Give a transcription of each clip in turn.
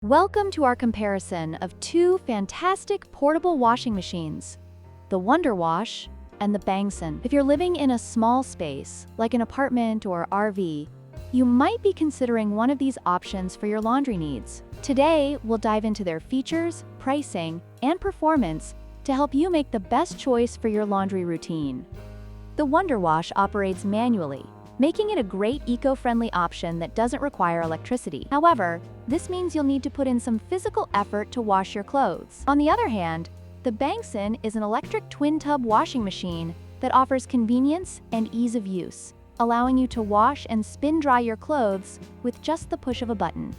Welcome to our comparison of two fantastic portable washing machines, the WonderWash and the BANGSON. If you're living in a small space, like an apartment or RV, you might be considering one of these options for your laundry needs. Today, we'll dive into their features, pricing, and performance to help you make the best choice for your laundry routine. The WonderWash operates manually, making it a great eco-friendly option that doesn't require electricity. However, this means you'll need to put in some physical effort to wash your clothes. On the other hand, the BANGSON is an electric twin-tub washing machine that offers convenience and ease of use, allowing you to wash and spin-dry your clothes with just the push of a button.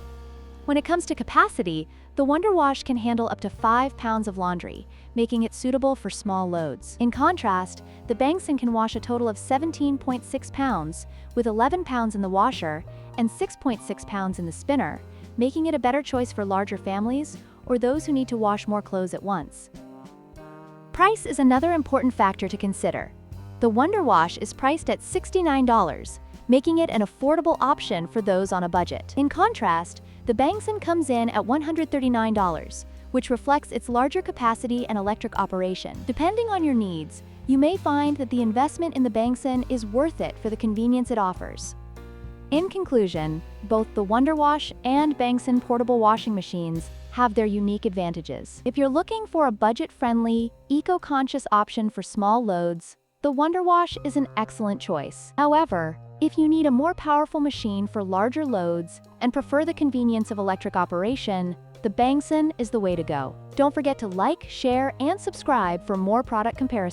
When it comes to capacity, the WonderWash can handle up to 5 pounds of laundry, making it suitable for small loads. In contrast, the BANGSON can wash a total of 17.6 pounds, with 11 pounds in the washer and 6.6 pounds in the spinner, making it a better choice for larger families or those who need to wash more clothes at once. Price is another important factor to consider. The WonderWash is priced at $69, making it an affordable option for those on a budget. In contrast, the BANGSON comes in at $139, which reflects its larger capacity and electric operation. Depending on your needs, you may find that the investment in the BANGSON is worth it for the convenience it offers. In conclusion, both the WonderWash and BANGSON portable washing machines have their unique advantages. If you're looking for a budget-friendly, eco-conscious option for small loads, the WonderWash is an excellent choice. However, if you need a more powerful machine for larger loads and prefer the convenience of electric operation, the BANGSON is the way to go. Don't forget to like, share, and subscribe for more product comparisons.